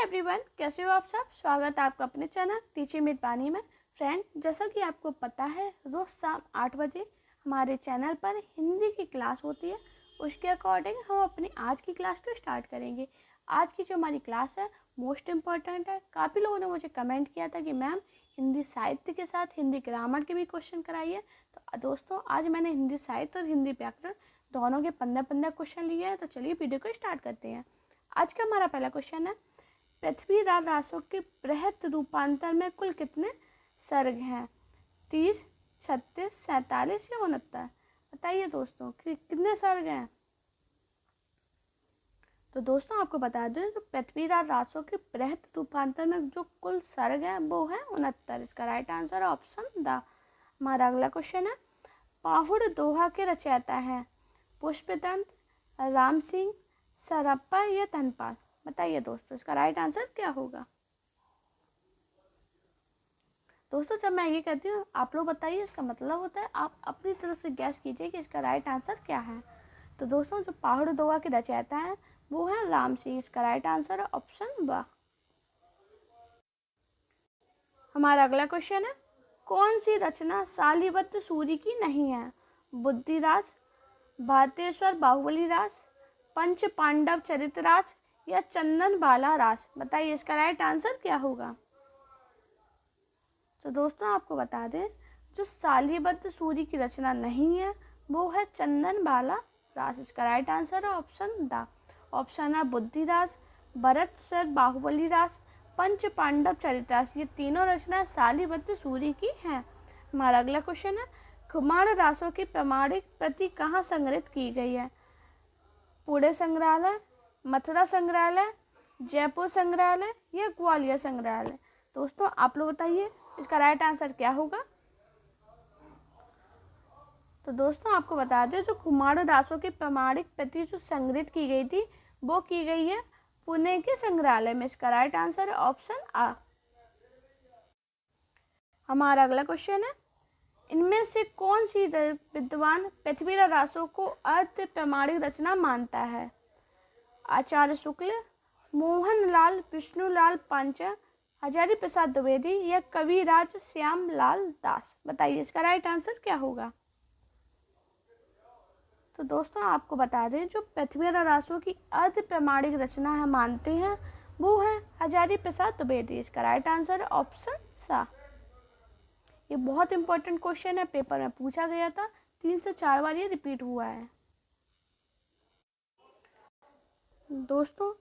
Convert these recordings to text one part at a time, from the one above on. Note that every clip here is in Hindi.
एवरीवन, कैसे हो आप सब। स्वागत है आपका अपने चैनल टीचिंग विद पानी में। फ्रेंड, जैसा कि आपको पता है रोज़ शाम 8 बजे हमारे चैनल पर हिंदी की क्लास होती है। उसके अकॉर्डिंग हम अपनी आज की क्लास को स्टार्ट करेंगे। आज की जो हमारी क्लास है मोस्ट इम्पॉर्टेंट है। काफ़ी लोगों ने मुझे कमेंट किया था कि मैम हिंदी साहित्य के साथ हिंदी ग्रामर के भी क्वेश्चन कराइए। तो दोस्तों, आज मैंने हिंदी साहित्य और हिंदी व्याकरण दोनों के 15 क्वेश्चन लिए हैं। तो चलिए वीडियो को स्टार्ट करते हैं। आज का हमारा पहला क्वेश्चन है, पृथ्वीराज रासों के बृहत रूपांतर में कुल कितने सर्ग हैं? 30, 36, 47 या 69? बताइए दोस्तों कि कितने सर्ग हैं। तो दोस्तों आपको बता दें, तो पृथ्वीराज रासों के बृहत रूपांतर में जो कुल सर्ग हैं वो है 69। इसका राइट आंसर है ऑप्शन द। हमारा अगला क्वेश्चन है, पाहुड़ दोहा के रचयिता हैं पुष्पदंत, राम सिंह, सरप्पा या धनपाल? बताइए दोस्तों इसका राइट आंसर क्या होगा। दोस्तों जब मैं ये कहती हूँ आप लोग बताइए, इसका मतलब होता है आप अपनी तरफ से गैस कीजिए कि इसका राइट आंसर क्या है। तो दोस्तों जो पाहुड़ दोहा के रचयिता हैं वो है राम सिंह। इसका राइट आंसर है ऑप्शन ब। हमारा अगला क्वेश्चन है, कौन सी रचना शालिवत्त सूरी की नहीं है? बुद्धिराज, भारतेश्वर बाहुबली रास, पंच पांडव चरित रास या चंदन बाला रास? बताइए इसका राइट आंसर क्या होगा। तो दोस्तों आपको बता दें, जो शालिवत्त सूरी की रचना नहीं है वो है चंदन बाला रास। इसका राइट आंसर है ऑप्शन द। ऑप्शन है बुद्धिराज, भरतश्वर बाहुबली रास, पंच पांडव चरित रास। ये तीनों रचनाएं शालिवत्त सूरी की हैं। हमारा अगला क्वेश्चन है, कुमार रासों की प्रमाणिक प्रति कहाँ संग्रहित की गई है? पुणे संग्रहालय, मथुरा संग्रहालय, जयपुर संग्रहालय या ग्वालियर संग्रहालय? दोस्तों आप लोग बताइए इसका राइट आंसर क्या होगा। तो दोस्तों आपको बता दें, जो कुमार दासों की प्रमाणिक प्रति जो संग्रहित की गई थी वो की गई है पुणे के संग्रहालय में। इसका राइट आंसर है ऑप्शन आ। हमारा अगला क्वेश्चन है, इनमें से कौन सी विद्वान पृथ्वीराज रासों को अर्थ प्रमाणिक रचना मानता है? आचार्य शुक्ल, मोहनलाल विष्णुलाल पांचा, हजारी प्रसाद द्विवेदी या कविराज श्यामलाल दास? बताइए इसका राइट आंसर क्या होगा। तो दोस्तों आपको बता दें, जो पृथ्वीराज रासों की अर्ध प्रमाणिक रचना है मानते हैं वो है हजारी प्रसाद द्विवेदी। इसका राइट आंसर है ऑप्शन सा। ये बहुत इंपॉर्टेंट क्वेश्चन है, पेपर में पूछा गया था, 3 से 4 बार ये रिपीट हुआ है। दोस्तों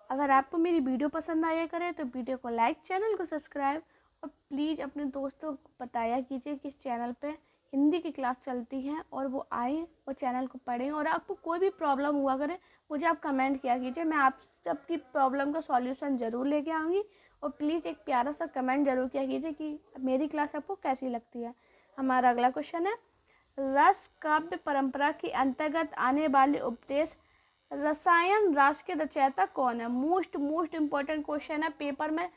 अगर आपको मेरी वीडियो पसंद आया करे तो वीडियो को लाइक, चैनल को सब्सक्राइब और प्लीज़ अपने दोस्तों को बताया कीजिए कि इस चैनल पे हिंदी की क्लास चलती है और वो आए और चैनल को पढ़ें। और आपको कोई भी प्रॉब्लम हुआ करे मुझे आप कमेंट किया कीजिए, मैं आप सबकी प्रॉब्लम का सॉल्यूशन ज़रूर लेके आऊँगी। और प्लीज़ एक प्यारा सा कमेंट जरूर किया कीजिए कि मेरी क्लास आपको कैसी लगती है। हमारा अगला क्वेश्चन है, रस काव्य परंपरा के अंतर्गत आने वाले उपदेश रसायन रास के रचयिता कौन है? मोस्ट इम्पॉर्टेंट क्वेश्चन है पेपर में।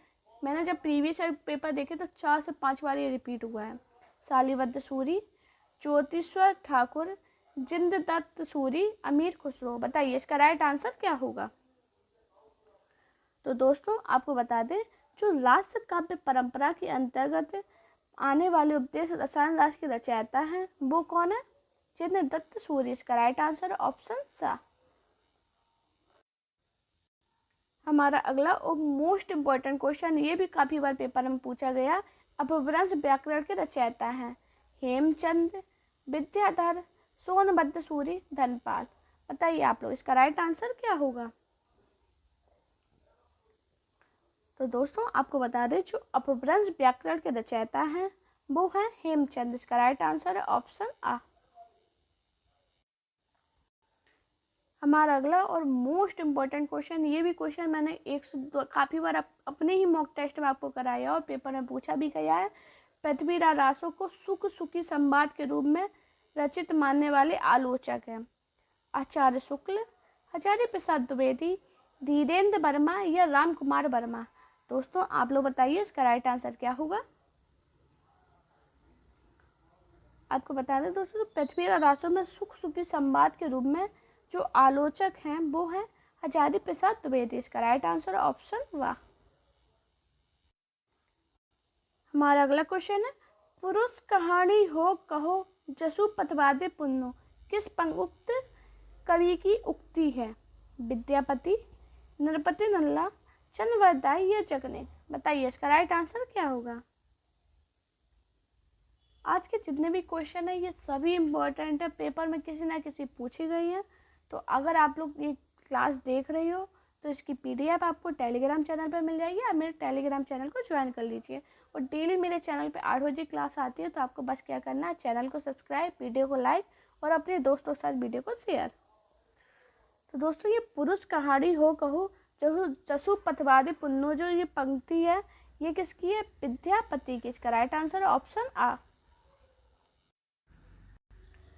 मैंने जब प्रीवियस पेपर देखे तो 4 से 5 बार ये रिपीट हुआ है। शालिवत्त सूरी, ज्योतिश्वर ठाकुर, जिंददत्त सूरी, अमीर खुसरो? बताइए इसका राइट आंसर क्या होगा। तो दोस्तों आपको बता दें, जो रास काव्य परंपरा के अंतर्गत आने वाले उपदेश रसायन रास के रचयिता हैं वो कौन है? जिंददत्त सूरी। इसका राइट आंसर है ऑप्शन सा। हमारा अगला और मोस्ट इम्पॉर्टेंट क्वेश्चन, ये भी काफ़ी बार पेपर में पूछा गया, अपभ्रंश व्याकरण के रचयिता हैं हेमचंद, विद्याधर, सोनभद्र सूरी, धनपाल? बताइए आप लोग इसका राइट आंसर क्या होगा। तो दोस्तों आपको बता दें, जो अपभ्रंश व्याकरण के रचयिता हैं वो है हेमचंद। इसका राइट आंसर है ऑप्शन आ। हमारा अगला और मोस्ट इम्पॉर्टेंट क्वेश्चन, ये भी क्वेश्चन मैंने काफ़ी बार अपने ही मॉक टेस्ट में आपको कराया और पेपर में पूछा भी गया है। पृथ्वीराज रासों को सुख सुखी संवाद के रूप में रचित मानने वाले आलोचक हैं आचार्य शुक्ल, हजारी प्रसाद द्विवेदी, धीरेन्द्र वर्मा या राम कुमार वर्मा? दोस्तों आप लोग बताइए इसका राइट आंसर क्या होगा। आपको बता दें दोस्तों, पृथ्वीराज रासों में सुख सुखी संवाद के रूप में जो आलोचक हैं वो हैं हजारी प्रसाद द्विवेदी। इसका राइट आंसर ऑप्शन वाह। हमारा अगला क्वेश्चन है, पुरुष कहानी हो कहो जसु पतवादे पुन्नो, किस पंक्ति कवि की उक्ति है? विद्यापति, नरपति नल्ला, चंद्रवरदाई या जगने? बताइए इसका राइट आंसर क्या होगा। आज के जितने भी क्वेश्चन है ये सभी इम्पोर्टेंट है, पेपर में किसी ना किसी पूछी गई है। तो अगर आप लोग ये क्लास देख रही हो तो इसकी पीडीएफ आपको टेलीग्राम चैनल पर मिल जाएगी। आप मेरे टेलीग्राम चैनल को ज्वाइन कर लीजिए और डेली मेरे चैनल पे 8 बजे क्लास आती है। तो आपको बस क्या करना है, चैनल को सब्सक्राइब, वीडियो को लाइक और अपने दोस्तों के साथ वीडियो को शेयर। तो दोस्तों, ये पुरुष कहानी हो कहो जसु पतवादे पुन्नो, जो ये पंक्ति है ये किसकी है? विद्यापति की। इसका राइट आंसर है ऑप्शन आ।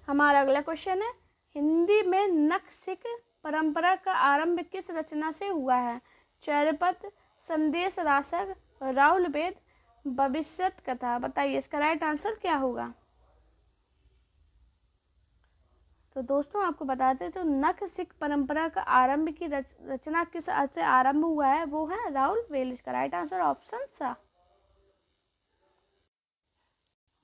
हमारा अगला क्वेश्चन है, हिंदी में नखशिख परंपरा का आरंभ किस रचना से हुआ है? चर्यापद, संदेश रासक, राउल वेद, भविष्यत कथा? बताइए इसका राइट आंसर क्या होगा। तो दोस्तों आपको बताते हैं, तो नखशिख परंपरा का आरंभ की रचना किस से आरंभ हुआ है? वो है राउल वेल। इसका राइट आंसर ऑप्शन सा।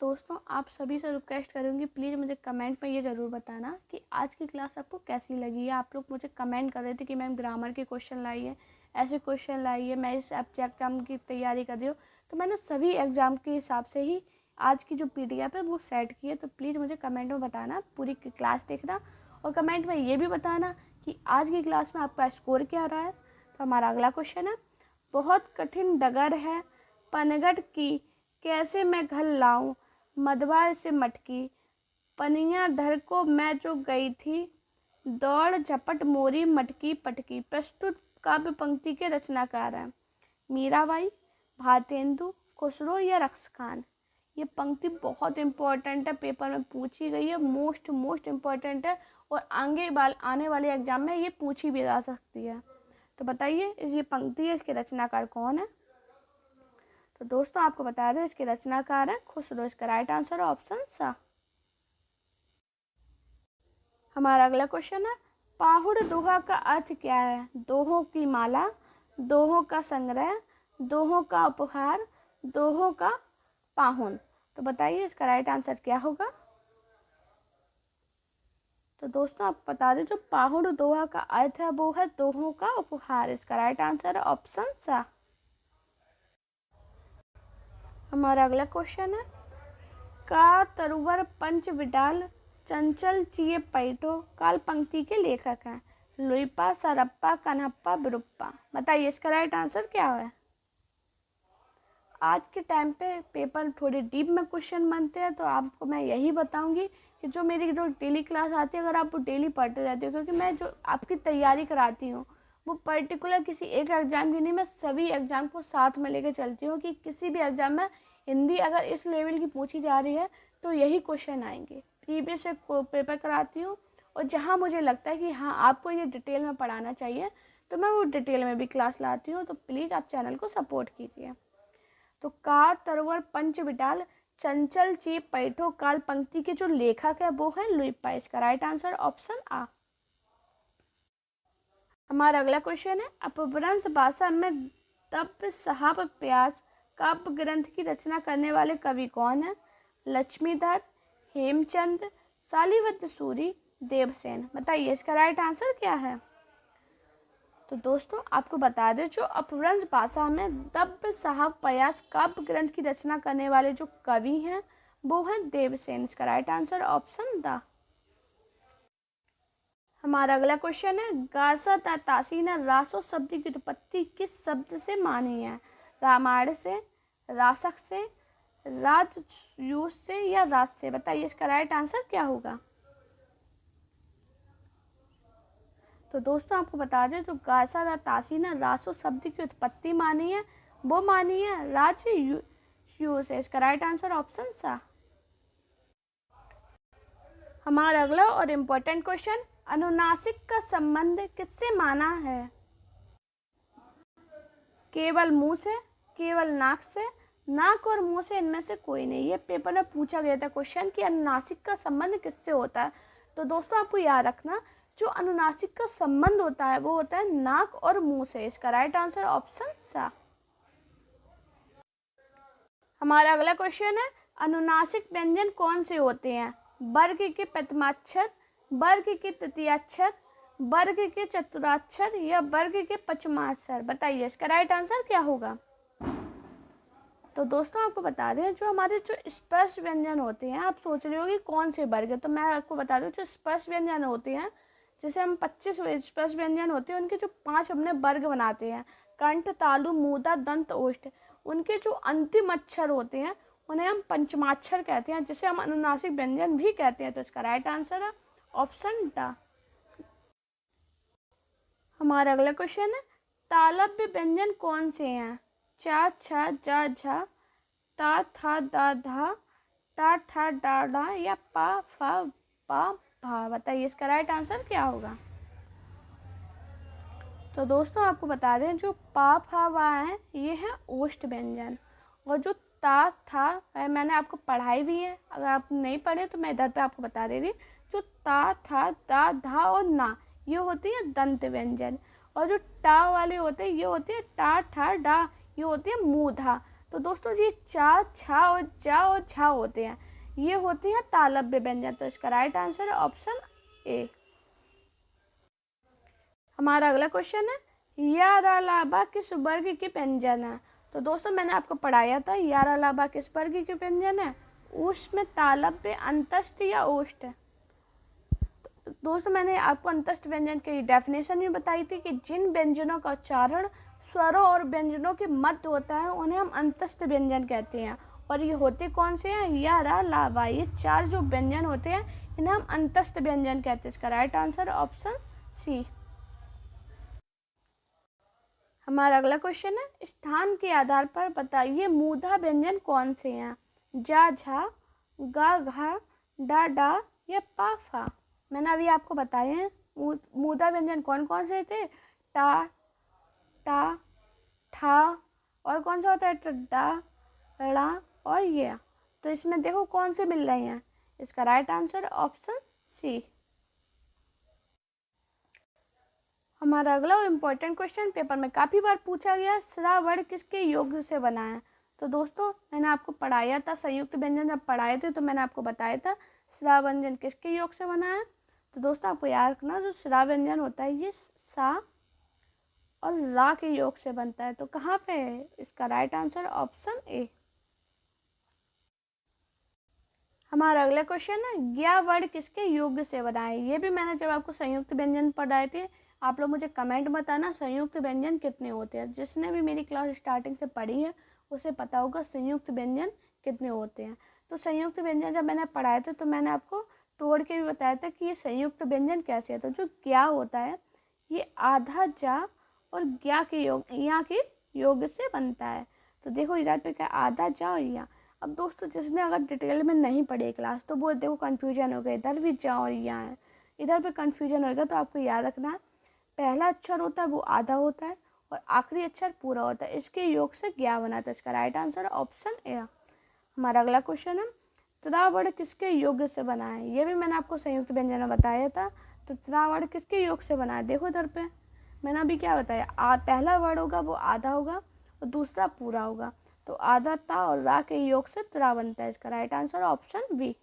दोस्तों आप सभी से रिक्वेस्ट करूँगी, प्लीज़ मुझे कमेंट में ये ज़रूर बताना कि आज की क्लास आपको कैसी लगी है। आप लोग मुझे कमेंट कर रहे थे कि मैम ग्रामर के क्वेश्चन लाइए, ऐसे क्वेश्चन लाइए, मैं इस एग्ज़ाम की तैयारी कर रही हूँ। तो मैंने सभी एग्ज़ाम के हिसाब से ही आज की जो पीडीएफ है वो सेट की है। तो प्लीज़ मुझे कमेंट में बताना, पूरी क्लास देखना और कमेंट में ये भी बताना कि आज की क्लास में आपका स्कोर क्या रहा है। तो हमारा अगला क्वेश्चन है, बहुत कठिन डगर है पनघट की, कैसे मैं घर लाऊं मधवा से मटकी, पनिया धर को मैं जो गई थी, दौड़ झपट मोरी मटकी पटकी? प्रस्तुत काव्य पंक्ति के रचनाकार हैं मीराबाई, भारतेंदु, खुसरो या रक्स खान? ये पंक्ति बहुत इंपॉर्टेंट है, पेपर में पूछी गई है, मोस्ट इम्पॉर्टेंट है और आने वाले एग्जाम में ये पूछी भी जा सकती है। तो बताइए ये पंक्ति है, इसके रचनाकार कौन है? तो दोस्तों आपको बता दें इसके रचनाकार है खुसरो। इसका राइट आंसर है ऑप्शन सा। हमारा अगला क्वेश्चन है, पाहुड़ दोहा का अर्थ क्या है? दोहों की माला, दोहों का संग्रह, दोहों का उपहार, दोहों का पाहुन? तो बताइए इसका राइट आंसर क्या होगा। तो दोस्तों आप बता दें, जो पाहुड़ दोहा का अर्थ है वो है दोहों का उपहार। इसका राइट आंसर है ऑप्शन सा। हमारा अगला क्वेश्चन है, का तरुवर पंच विडाल चंचल चिए पैठो काल पंक्ति के लेखक हैं? लुइपा, सरप्पा, कन्हप्पा, बिरुप्पा? बताइए इसका राइट आंसर क्या है। आज के टाइम पे पेपर थोड़े डीप में क्वेश्चन बनते हैं, तो आपको मैं यही बताऊंगी कि जो मेरी डेली क्लास आती है, अगर आप वो डेली पढ़ते रहते हो, क्योंकि मैं जो आपकी तैयारी कराती हूँ वो पर्टिकुलर किसी एक एग्ज़ाम की नहीं, मैं सभी एग्ज़ाम को साथ में लेकर चलती हूँ कि किसी भी एग्ज़ाम में हिंदी अगर इस लेवल की पूछी जा रही है तो यही क्वेश्चन आएंगे। प्रीवियस पेपर कराती हूँ और जहाँ मुझे लगता है कि हाँ आपको ये डिटेल में पढ़ाना चाहिए तो मैं वो डिटेल में भी क्लास लाती हूँ। तो प्लीज़ आप चैनल को सपोर्ट कीजिए। तो का तरवर पंच विडाल चंचल ची पैठो काल पंक्ति के जो लेखक है वो है लुइपा। इसका राइट आंसर ऑप्शन आ। हमारा अगला क्वेश्चन है, अपभ्रंश भाषा में तप साहब प्यास काव्य ग्रंथ की रचना करने वाले कवि कौन है? लक्ष्मीधर, हेमचंद, शालिवद्ध सूरी, देवसेन? बताइए इसका राइट आंसर क्या है। तो दोस्तों आपको बता दें, जो अपभ्रंश भाषा में दब्ब साहब प्यास काव्य ग्रंथ की रचना करने वाले जो कवि हैं वो हैं देवसेन। इसका राइट आंसर ऑप्शन द। हमारा अगला क्वेश्चन है, गासा तासीना रासो शब्द की उत्पत्ति किस शब्द से मानी है? रामायण से, रासक से, राजयूस से या राज से? बताइए इसका राइट आंसर क्या होगा। तो दोस्तों आपको बता दें, जो गासा तासीना रासो शब्द की उत्पत्ति मानी है वो मानी है राजयूस से। इसका राइट आंसर ऑप्शन सा। हमारा अगला और इम्पोर्टेंट क्वेश्चन, अनुनासिक का संबंध किससे माना है? केवल मुंह से, केवल नाक से, नाक और मुंह से इनमें से कोई नहीं। ये पेपर में पूछा गया था क्वेश्चन कि अनुनासिक का संबंध किससे होता है। तो दोस्तों आपको याद रखना, जो अनुनासिक का संबंध होता है वो होता है नाक और मुंह से। इसका राइट आंसर ऑप्शन सा। हमारा अगला क्वेश्चन है, अनुनासिक व्यंजन कौन से होते हैं? वर्ग के प्रथमाक्षर, वर्ग के तृतीयाक्षर, वर्ग के चतुर्थाक्षर या वर्ग के पंचमाक्षर? बताइए इसका राइट आंसर क्या होगा। तो दोस्तों आपको बता दें, जो हमारे जो स्पर्श व्यंजन होते हैं, आप सोच रहे हो कि कौन से वर्ग है, तो मैं आपको बता दूं जो स्पर्श व्यंजन होते हैं, जैसे हम 25 स्पर्श व्यंजन होते हैं, उनके जो 5 अपने वर्ग बनाते हैं, कंठ, तालु, मूर्धा, दंत, ओष्ठ, उनके जो अंतिम अक्षर होते हैं उन्हें हम पंचमाक्षर कहते हैं, जिसे हम अनुनासिक व्यंजन भी कहते हैं। तो इसका राइट आंसर है ऑप्शन ड। हमारा अगला क्वेश्चन है, तालव्य व्यंजन कौन से हैं? चा, छ, जा, झा, ता, था, दा, धा, टा, ठा, डा, डा या पा, फा, पा, भा? बताइए इसका राइट आंसर क्या होगा। तो दोस्तों आपको बता दें, जो पा, फा, वा है ये है ओष्ठ व्यंजन, और जो ता, था मैंने आपको पढ़ाई भी है, अगर आप नहीं पढ़े तो मैं इधर पे आपको बता दे रही। जो ता, था, दा, धा और ना, ये होती है दंत व्यंजन, और जो टा वाले होते हैं ये होती है टा, ठा, डा, ये होती है मूर्धा। तो दोस्तों ये चा, छा और जा और झा होते हैं, ये होती हैं तालव्य व्यंजन। तो इसका राइट आंसर है ऑप्शन ए। हमारा अगला क्वेश्चन है, यारालाबा किस वर्ग के व्यंजन है? तो दोस्तों मैंने आपको पढ़ाया था यारालाबा किस वर्ग के व्यंजन है, उसमें तालव्य, अंतस्थ या ओष्ठ। तो दोस्तों मैंने आपको अंतस्थ व्यंजन की डेफिनेशन भी बताई थी कि जिन व्यंजनों का उच्चारण स्वरों और व्यंजनों के मध्य होता है उन्हें हम अंतस्थ व्यंजन कहते हैं। और ये होते कौन से हैं? यारालाबा, ये 4 जो व्यंजन होते हैं इन्हें हम अंतस्थ व्यंजन कहते हैं। इसका राइट आंसर ऑप्शन सी। हमारा अगला क्वेश्चन है, स्थान के आधार पर बताइए मूर्धा व्यंजन कौन से हैं? जा, झा, गा, घा, डा, डा या पा, फा? मैंने अभी आपको बताए हैं मूर्धा व्यंजन कौन कौन से थे। टा, टा, ठा, और कौन सा होता है? टड्डा, ड़ा और ये। तो इसमें देखो कौन से मिल रहे हैं। इसका राइट आंसर ऑप्शन सी। हमारा अगला इम्पोर्टेंट क्वेश्चन पेपर में काफ़ी बार पूछा गया, श्रावण किसके योग से बना है? तो दोस्तों मैंने आपको पढ़ाया था, संयुक्त व्यंजन जब पढ़ाए थे तो मैंने आपको बताया था श्रा व्यंजन किसके योग से बना है। तो दोस्तों आपको याद रखना, जो श्रा व्यंजन होता है ये सा और रा के योग से बनता है। तो कहाँ पे है? इसका राइट आंसर ऑप्शन ए। हमारा अगला क्वेश्चन है, ज्ञा वर्ण किसके योग से बना है? ये भी मैंने जब आपको संयुक्त व्यंजन पढ़ाए थे, आप लोग मुझे कमेंट बताना संयुक्त व्यंजन कितने होते हैं। जिसने भी मेरी क्लास स्टार्टिंग से पढ़ी है उसे पता होगा संयुक्त व्यंजन कितने होते हैं। तो संयुक्त व्यंजन जब मैंने पढ़ाए थे तो मैंने आपको तोड़ के भी बताया था कि ये संयुक्त व्यंजन कैसे है। तो जो ज्ञा होता है ये आधा जा और ज्ञा के योग, यहाँ के योग से बनता है। तो देखो इधर पे क्या आधा जा और यहाँ। अब दोस्तों जिसने अगर डिटेल में नहीं पढ़ी क्लास तो वो देखो कन्फ्यूजन हो गया, इधर भी जा और यहाँ है, इधर पे कन्फ्यूजन होगा। तो आपको याद रखना है पहला अक्षर होता है वो आधा होता है और आखिरी अक्षर पूरा होता है, इसके योग से ज्ञा बना था। इसका राइट आंसर ऑप्शन ए। हमारा अगला क्वेश्चन है, त्रिवर्ण किसके योग से बना है? ये भी मैंने आपको संयुक्त व्यंजन में बताया था। तो त्रिवर्ण किसके योग से बना है? देखो इधर पे मैंने अभी क्या बताया, पहला वर्ड होगा वो आधा होगा और दूसरा पूरा होगा। तो आधा ता और रा के योग से त्रा बनता है। इसका राइट आंसर ऑप्शन बी।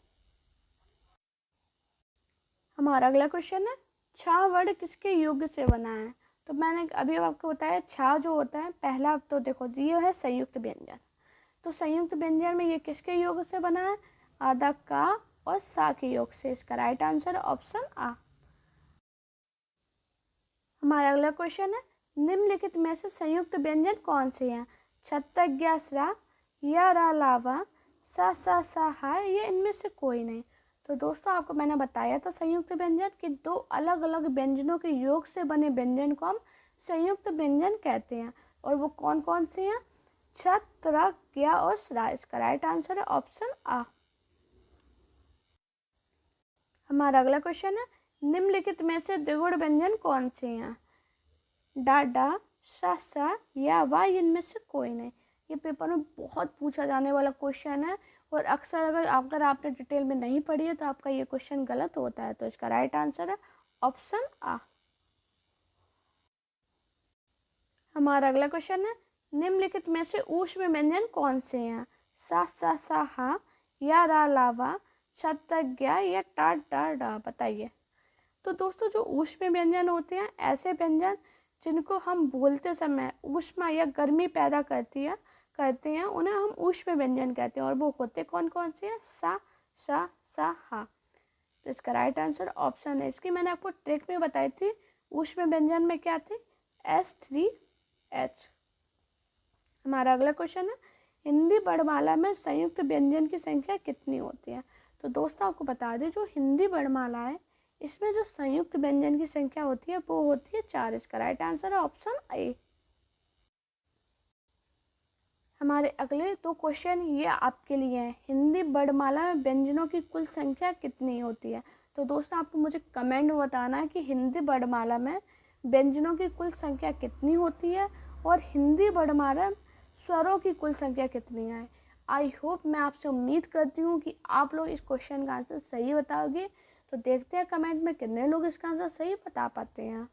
हमारा अगला क्वेश्चन है, छा वर्ण किसके योग से बना है? तो मैंने अभी आपको बताया छा जो होता है पहला, तो देखो ये है संयुक्त व्यंजन। तो संयुक्त व्यंजन में ये किसके योग से बना है? आधा का और सा के योग से। इसका राइट आंसर ऑप्शन आ। हमारा अगला क्वेश्चन है, निम्नलिखित में से संयुक्त व्यंजन कौन से हैं? छत्तज्ञासरा, या रा लावा, सा सा हा, ये इनमें से कोई नहीं। तो दोस्तों आपको मैंने बताया था संयुक्त व्यंजन कि 2 अलग अलग व्यंजनों के योग से बने व्यंजन को हम संयुक्त व्यंजन कहते हैं। और वो कौन कौन से हैं? छत्र, ज्ञा और स्रा। इसका राइट आंसर है ऑप्शन आ। हमारा अगला क्वेश्चन है, निम्नलिखित में से द्विगुण व्यंजन कौन से हैं? डा, डा, सा या वा, इनमें से कोई नहीं। ये पेपर में बहुत पूछा जाने वाला क्वेश्चन है और अक्सर अगर आपने डिटेल में नहीं पढ़ी है तो आपका ये क्वेश्चन गलत होता है। तो इसका राइट आंसर है ऑप्शन आ। हमारा अगला क्वेश्चन है, निम्नलिखित में से ऊष्म व्यंजन कौन से हैं? सा हा, या रा लावा, छतज्ञा या टा डा डा। बताइए। तो दोस्तों जो ऊष्म व्यंजन होते हैं, ऐसे व्यंजन जिनको हम बोलते समय ऊष्मा या गर्मी पैदा करते हैं, उन्हें हम ऊष्म व्यंजन कहते हैं। और वो होते कौन कौन से हैं? सा हा। तो इसका राइट आंसर ऑप्शन है। इसकी मैंने आपको ट्रिक में बताई थी। ऊष्म व्यंजन में क्या थे? S3H। हमारा अगला क्वेश्चन है, हिंदी वर्णमाला में संयुक्त व्यंजन की संख्या कितनी होती है? तो दोस्तों आपको बता दें, जो हिंदी वर्णमाला है, इसमें जो संयुक्त व्यंजन की संख्या होती है वो होती है 4। इसका राइट आंसर है ऑप्शन ए। हमारे अगले 2 क्वेश्चन ये आपके लिए हैं। हिंदी वर्णमाला में व्यंजनों की कुल संख्या कितनी होती है? तो दोस्तों आपको मुझे कमेंट में बताना है कि हिंदी वर्णमाला में व्यंजनों की कुल संख्या कितनी होती है और हिंदी वर्णमाला में स्वरों की कुल संख्या कितनी है। आई होप, मैं आपसे उम्मीद करती हूँ कि आप लोग इस क्वेश्चन का आंसर सही बताओगे। तो देखते हैं कमेंट में कितने लोग इसका आंसर सही बता पाते हैं।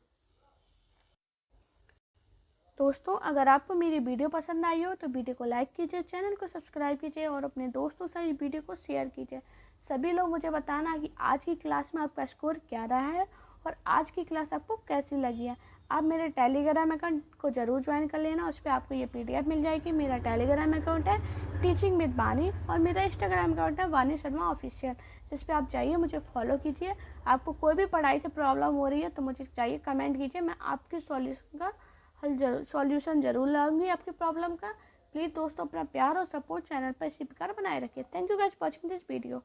दोस्तों अगर आपको मेरी वीडियो पसंद आई हो तो वीडियो को लाइक कीजिए, चैनल को सब्सक्राइब कीजिए और अपने दोस्तों से इस वीडियो को शेयर कीजिए। सभी लोग मुझे बताना कि आज की क्लास में आपका स्कोर क्या रहा है और आज की क्लास आपको कैसी लगी है। आप मेरे टेलीग्राम अकाउंट को ज़रूर ज्वाइन कर लेना, उस पर आपको ये PDF मिल जाएगी। मेरा टेलीग्राम अकाउंट है टीचिंग विद वानी और मेरा इंस्टाग्राम अकाउंट है वानी शर्मा ऑफिशियल, जिस पर आप जाइए, मुझे फॉलो कीजिए। आपको कोई भी पढ़ाई से प्रॉब्लम हो रही है तो मुझे जाइए कमेंट कीजिए, मैं आपकी सॉल्यूशन जरूर लाऊंगी आपकी प्रॉब्लम का। प्लीज़ दोस्तों अपना प्यार और सपोर्ट चैनल पर इसी प्रकार बनाए रखिए। Thank you guys for watching this video.